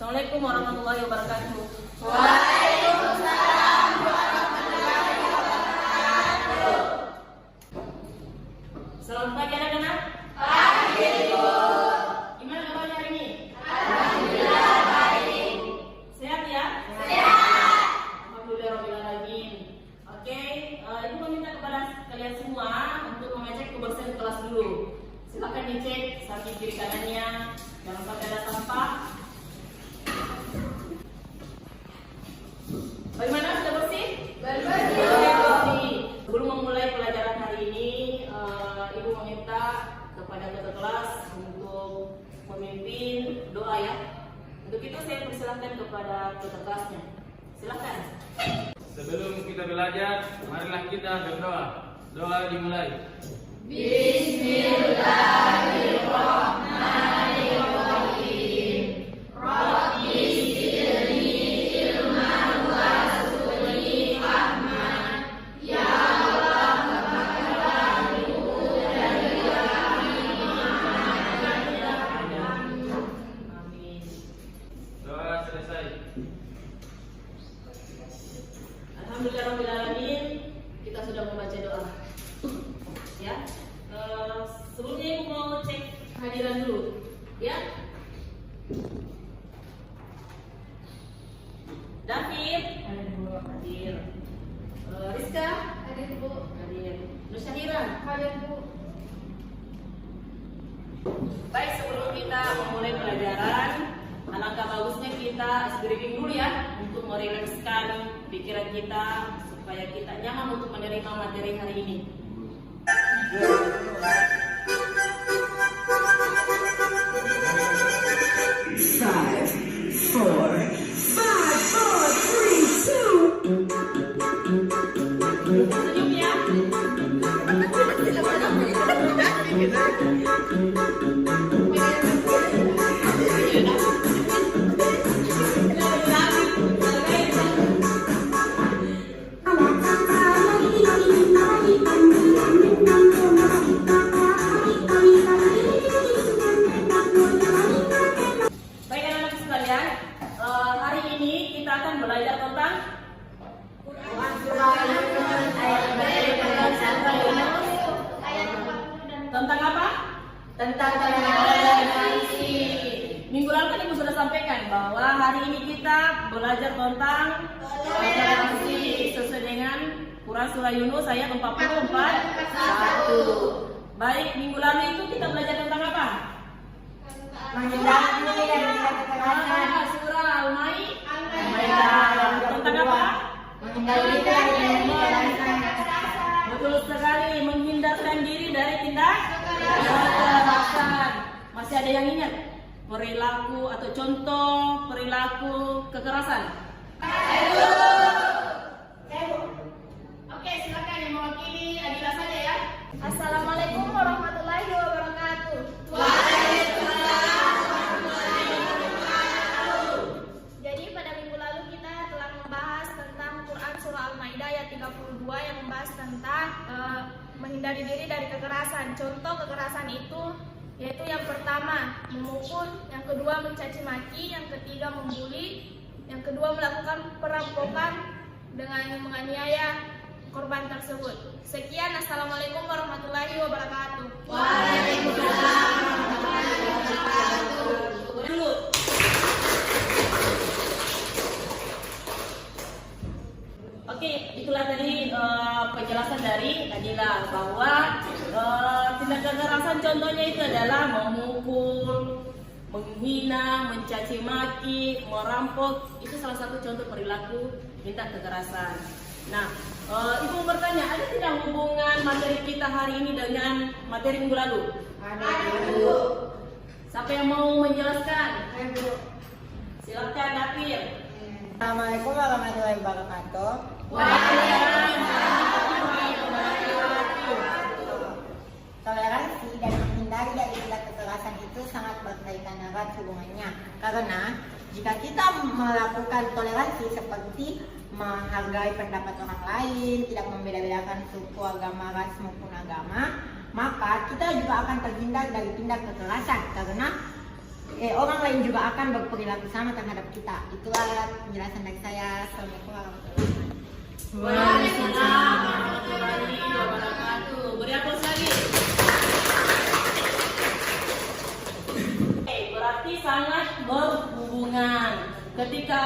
Assalamualaikum warahmatullahi wabarakatuh. Waalaikumsalam warahmatullahi wabarakatuh. Selamat pagi anak-anak. Pagi, Bu. Gimana kabarnya hari ini? Alhamdulillah baik. Sehat ya? Sehat. Alhamdulillahirobbilalamin. Oke, Ibu meminta kepada kalian semua untuk mengecek kebersihan kelas dulu. Silakan dicek samping kiri kanannya, jangan sampai ada sampah. Bagaimana, sudah bersih? Bersih. Sebelum memulai pelajaran hari ini, Ibu meminta kepada ketua kelas untuk memimpin doa ya. Untuk itu saya persilahkan kepada ketua kelasnya. Silakan. Sebelum kita belajar, marilah kita berdoa. Doa dimulai. Bismillahirrahmanirrahim. Rabbi zidni ilman warzuqni fahman. Ya Allah, tambahkanlah ilmu dan Amin. Doa selesai. Alhamdulillahirobbilalamin. Kita sudah membaca doa. Ya. Sebelumnya Ibu mau cek hadiran dulu. Ya. David hadir. Rizka hadir, Bu. hadir. Nusyahiran Hadir, Bu. Baik, sebelum kita memulai pelajaran, alangkah bagusnya kita ice breathing dulu ya, untuk merilekskan pikiran kita supaya kita nyaman untuk menerima materi hari ini. Five, four, three, two. Senyum ya. Baik anak-anak sekalian, hari ini kita akan belajar tentang tentang apa? Tentang toleransi. Minggu lalu kan Ibu sudah sampaikan bahwa hari ini kita belajar tentang toleransi sesuai dengan Quran Surah Yunus ayat 44 1. Baik, minggu lalu itu kita belajar tentang apa? Menghindari dari tindak kekerasan. Surah Al-Maidah. Tentang apa? Menghindari dari tindak kekerasan. Betul sekali, menghindarkan diri dari tindak kekerasan. Masih ada yang ingat perilaku atau contoh perilaku kekerasan? Oke, silakan yang mewakili Adila saja ya. Assalamualaikum warahmatullahi wabarakatuh. Jadi pada minggu lalu kita telah membahas tentang Quran Surah Al-Maidah ayat 32 yang membahas tentang menghindari diri dari kekerasan. Contoh kekerasan itu yaitu yang pertama memukul, yang kedua mencaci maki, yang ketiga membuli, yang kedua melakukan perampokan dengan menganiaya korban tersebut. Sekian, assalamualaikum warahmatullahi wabarakatuh. Waalaikumsalam warahmatullahi wabarakatuh. Dulu. Oke, itulah tadi penjelasan dari Adila bahwa tindak kekerasan contohnya itu adalah memukul, menghina, mencaci maki, merampok. Itu salah satu contoh perilaku tindak kekerasan. Nah, Ibu bertanya, ada tidak hubungan materi kita hari ini dengan materi minggu lalu? Ada, Bu. Siapa yang mau menjelaskan? Bu. Silakan, David. Assalamualaikum warahmatullahi wabarakatuh. Toleransi dan menghindari dari tindak kekerasan itu sangat berkaitan erat hubungannya. Karena jika kita melakukan toleransi seperti menghargai pendapat orang lain, tidak membeda-bedakan suku, agama, ras maupun agama, maka kita juga akan terhindar dari tindak kekerasan. Karena orang lain juga akan berperilaku sama terhadap kita. Itulah penjelasan dari saya. Assalamualaikum warahmatullahi wabarakatuh. Waalaikumsalam warahmatullahi wabarakatuh. Beri aplaus lagi. Berarti sangat berhubungan. Ketika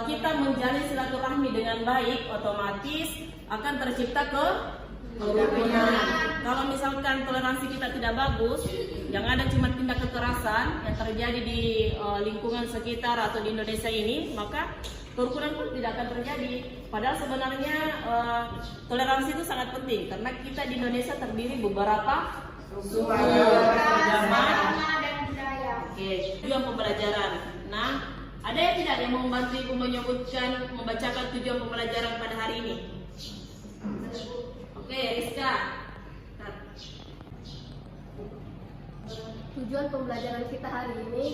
kita menjalin silaturahmi dengan baik, otomatis akan tercipta kerukunan. Kalau misalkan toleransi kita tidak bagus, yang ada cuma tindak kekerasan yang terjadi di lingkungan sekitar atau di Indonesia ini, maka kerukunan pun tidak akan terjadi. Padahal sebenarnya toleransi itu sangat penting karena kita di Indonesia terdiri beberapa suku, agama, dan budaya. oke, tujuan pembelajaran. Nah, ada yang tidak yang mau membantu Ibu membacakan tujuan pembelajaran pada hari ini? Oke, Rizka. Tujuan pembelajaran kita hari ini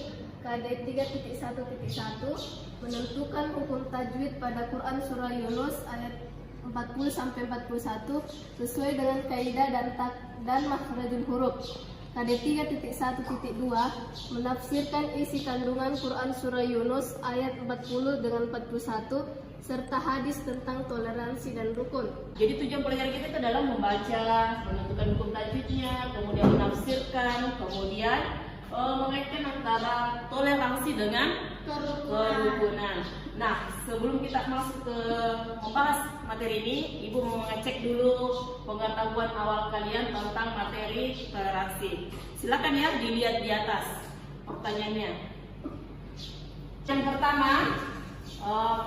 KD 3.1.1 menentukan hukum tajwid pada Quran surah Yunus ayat 40-41 sesuai dengan kaidah dan makhrajul huruf. KD 3.1.2 menafsirkan isi kandungan Quran surah Yunus ayat 40 dengan 41 serta hadis tentang toleransi dan rukun. Jadi tujuan pelajaran kita itu adalah membaca, menentukan hukum tajwidnya, kemudian menafsirkan, kemudian mengaitkan antara toleransi dengan kerukunan. Nah, sebelum kita masuk ke membahas materi ini, Ibu mau mengecek dulu pengetahuan awal kalian tentang materi toleransi. Silakan ya dilihat di atas pertanyaannya. Yang pertama,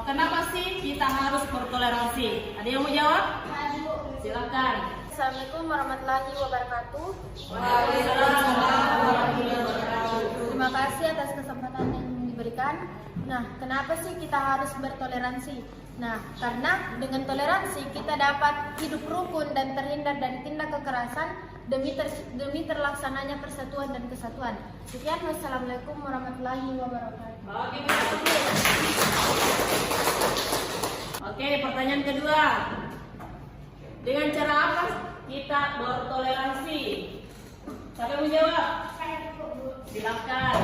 kenapa sih kita harus bertoleransi? Ada yang mau jawab? Silakan. Assalamualaikum warahmatullahi wabarakatuh. Waalaikumsalam warahmatullahi wabarakatuh. Terima kasih atas kesempatan yang diberikan. Nah, kenapa sih kita harus bertoleransi? Nah, karena dengan toleransi kita dapat hidup rukun dan terhindar dari tindak kekerasan demi terlaksananya persatuan dan kesatuan. Sekian, wassalamualaikum warahmatullahi wabarakatuh. Oke, pertanyaan kedua. Dengan cara apa kita bertoleransi? Siapa yang menjawab? Silakan.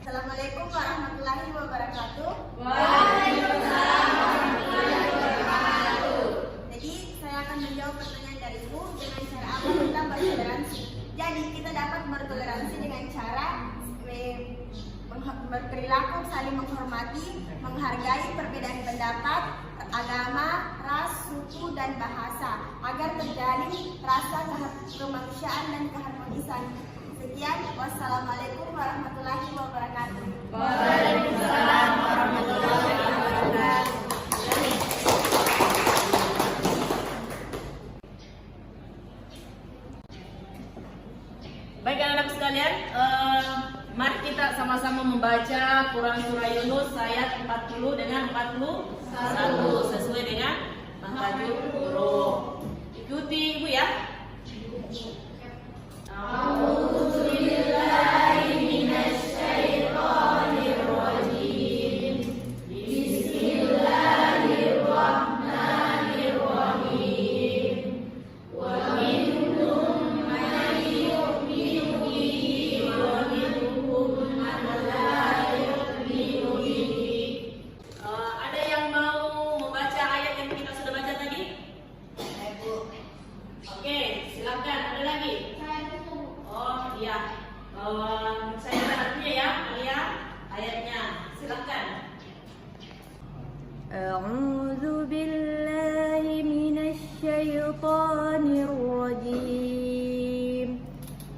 Assalamualaikum warahmatullahi wabarakatuh. Waalaikumsalam warahmatullahi wabarakatuh. Jadi saya akan menjawab pertanyaan dari Ibu dengan cara apa kita bertoleransi. Jadi kita dapat bertoleransi dengan cara berperilaku saling menghormati, menghargai perbedaan pendapat, agama, ras, suku, dan bahasa agar terjalin rasa kemanusiaan dan keharmonisan. Sekian, wassalamualaikum warahmatullahi wabarakatuh. Waalaikumsalam warahmatullahi wabarakatuh. Baik anak-anak sekalian, mari kita sama-sama membaca Quran surah Yunus ayat 40 dengan 41 sesuai dengan makhrajul huruf. Ikuti Ibu ya. Ada yang mau membaca ayat yang kita sudah baca tadi? Oke, silakan. Ada lagi? Oh iya. Saya artinya ya, lihat ayatnya. Silakan. أعوذ بالله من الشيطان الرجيم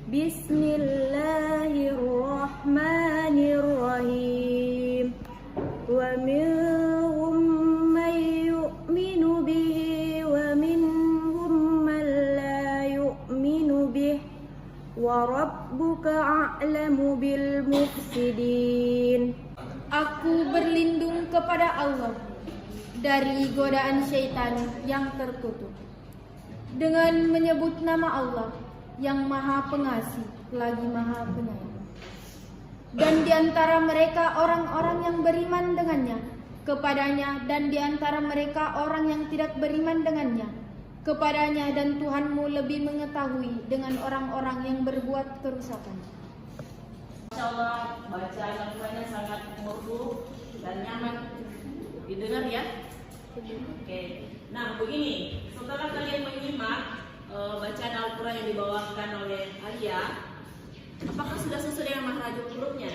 بسم الله الرحمن الرحيم ومنهم من يؤمن به ومنهم من لا يؤمن به وربك أعلم بالمفسدين. Aku berlindung kepada Allah dari godaan syaitan yang terkutuk dengan menyebut nama Allah yang Maha Pengasih lagi Maha Penyayang. Dan di antara mereka orang-orang yang beriman dengannya kepadanya, dan di antara mereka orang yang tidak beriman dengannya kepadanya, dan Tuhanmu lebih mengetahui dengan orang-orang yang berbuat kerusakan. Masya Allah bacaan Al-Qurannya sangat merdu dan nyaman didengar ya. Oke. Nah begini, setelah kalian menyimak bacaan Al-Quran yang dibawakan oleh Alia, apakah sudah sesuai dengan makhrajul hurufnya?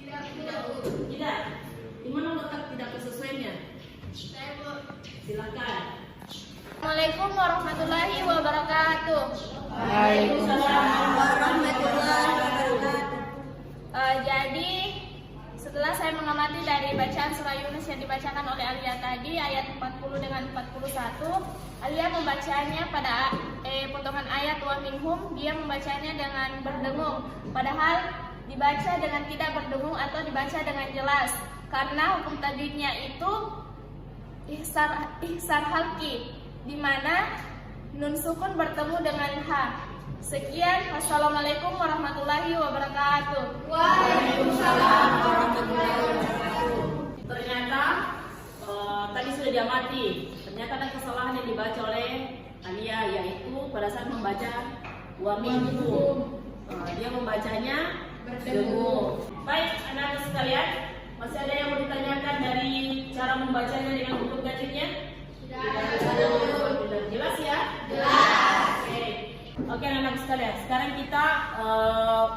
Tidak. Di mana letak tidak kesesuaiannya? Silakan. Assalamualaikum warahmatullahi wabarakatuh. Waalaikumsalam warahmatullahi wabarakatuh. Jadi setelah saya mengamati dari bacaan surah Yunus yang dibacakan oleh Alia tadi ayat 40 dengan 41, Alia membacanya pada potongan ayat wa minhum, dia membacanya dengan berdengung, padahal dibaca dengan tidak berdengung atau dibaca dengan jelas karena hukum tajwidnya itu ihsar halki, di mana nun sukun bertemu dengan ha. Sekian, wassalamualaikum warahmatullahi wabarakatuh. Waalaikumsalam warahmatullahi wabarakatuh. Ternyata tadi sudah diamati, ternyata ada kesalahan yang dibaca oleh Alia, yaitu pada saat membaca wa minhum, dia membacanya berdengung. Baik anak-anak sekalian, masih ada yang mau ditanyakan dari cara membacanya dengan hukum tajwidnya? Sudah jelas ya? Jelas. Oke anak-anak sekalian, sekarang kita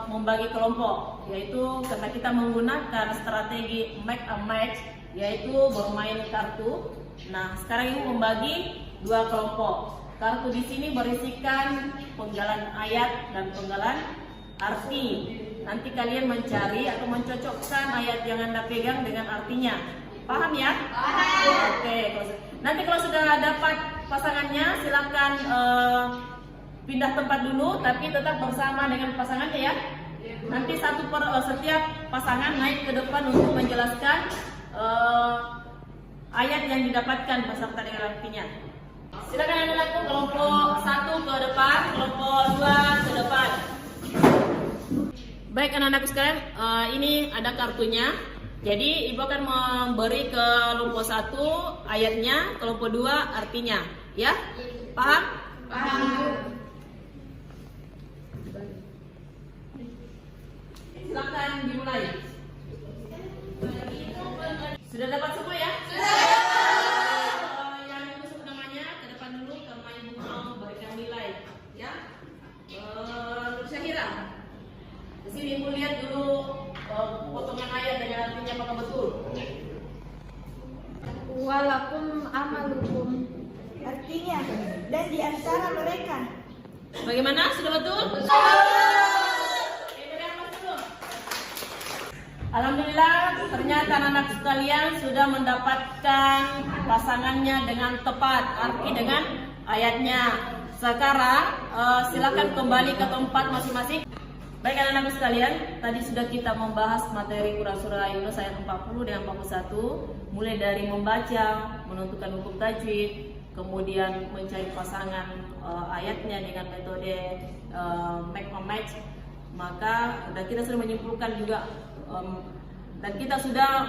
membagi kelompok, yaitu karena kita menggunakan strategi make a match, yaitu bermain kartu. Nah, sekarang ini membagi dua kelompok. Kartu di sini berisikan penggalan ayat dan penggalan arti. Nanti kalian mencari atau mencocokkan ayat yang Anda pegang dengan artinya. Paham ya? Paham. Oke. Nanti kalau sudah dapat pasangannya, silakan pindah tempat dulu, tapi tetap bersama dengan pasangannya ya. Nanti setiap pasangan naik ke depan untuk menjelaskan ayat yang didapatkan beserta dengan artinya. Silakan Anda lakukan kelompok 1 ke depan, kelompok 2 ke depan. Baik anak-anakku sekalian, ini ada kartunya. Jadi ibu akan memberi ke kelompok 1 ayatnya, kelompok 2 artinya, ya? Paham? Paham. Silakan dimulai. Sudah dapat semua ya? Sudah. Yang disebut namanya ke depan dulu karena ibu mau berikan nilai, ya. Syahira. Di sini ibu lihat dulu potongan ayat dengan artinya apakah betul? Walakum amalukum, artinya dan di antara mereka. Bagaimana? Sudah betul? Alhamdulillah, ternyata anak-anak sekalian sudah mendapatkan pasangannya dengan tepat, arti dengan ayatnya. Sekarang silakan kembali ke tempat masing-masing. Baik anak-anak sekalian, tadi sudah kita membahas materi Quran surah Yunus ayat 40 dan 41, mulai dari membaca, menentukan hukum tajwid, kemudian mencari pasangan ayatnya dengan metode make or match. Maka dan kita sudah menyimpulkan juga dan kita sudah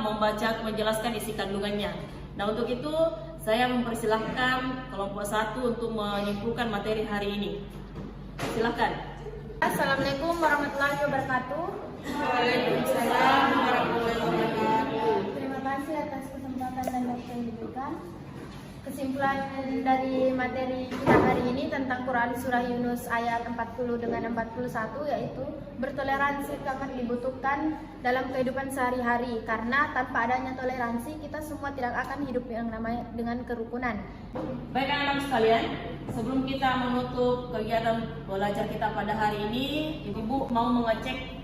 menjelaskan isi kandungannya. Nah untuk itu saya mempersilahkan kelompok 1 untuk menyimpulkan materi hari ini. Silakan. Assalamualaikum warahmatullahi wabarakatuh. Waalaikumsalam warahmatullahi wabarakatuh. Terima kasih atas kesempatan dan waktu yang diberikan. Kesimpulan dari materi kita hari ini tentang Quran Surah Yunus ayat 40 dengan 41 yaitu bertoleransi sangat dibutuhkan dalam kehidupan sehari-hari karena tanpa adanya toleransi kita semua tidak akan hidup yang namanya dengan kerukunan. Baik anak-anak sekalian, sebelum kita menutup kegiatan belajar kita pada hari ini, Ibu mau mengecek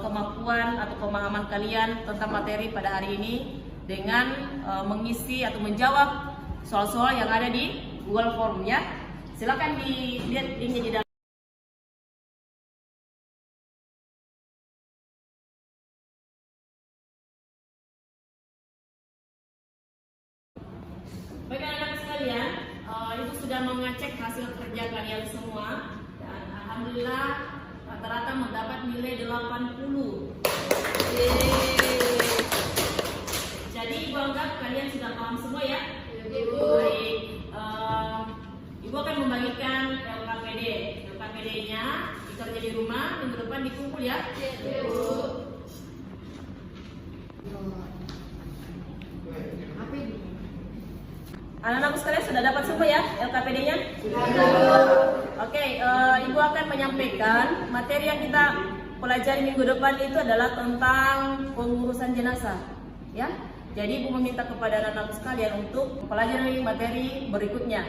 kemampuan atau pemahaman kalian tentang materi pada hari ini dengan mengisi atau menjawab soal-soal yang ada di Google Form ya. Silakan dilihat linknya di dalam. Baik anak-anak sekalian, itu sudah mengecek hasil kerja kalian semua dan alhamdulillah rata-rata mendapat nilai 80. Jadi ibu anggap kalian sudah paham semua ya. Baik, ibu akan membagikan LKPD-nya dikerja di rumah, minggu depan dikumpul ya. Anak-anakku sekalian sudah dapat semua ya LKPD-nya? Oke, Ibu akan menyampaikan materi yang kita pelajari minggu depan itu adalah tentang pengurusan jenazah. Ya, jadi Ibu meminta kepada anak-anakku sekalian untuk mempelajari materi berikutnya.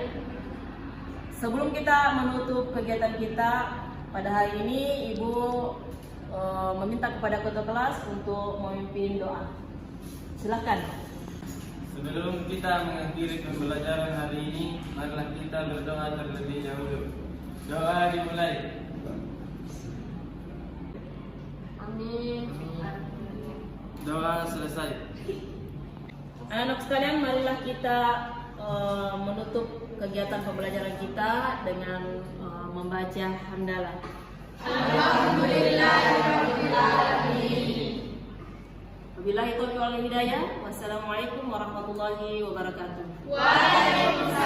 Sebelum kita menutup kegiatan kita pada hari ini, Ibu meminta kepada ketua kelas untuk memimpin doa. Silakan. Sebelum kita mengakhiri pembelajaran hari ini, marilah kita berdoa terlebih dahulu. Doa dimulai. Amin. Doa selesai. Anak-anak sekalian, marilah kita menutup kegiatan pembelajaran kita dengan membaca hamdalah. Wabillahi taufiq wal hidayah. Wassalamualaikum warahmatullahi wabarakatuh. Waalaikumsalam.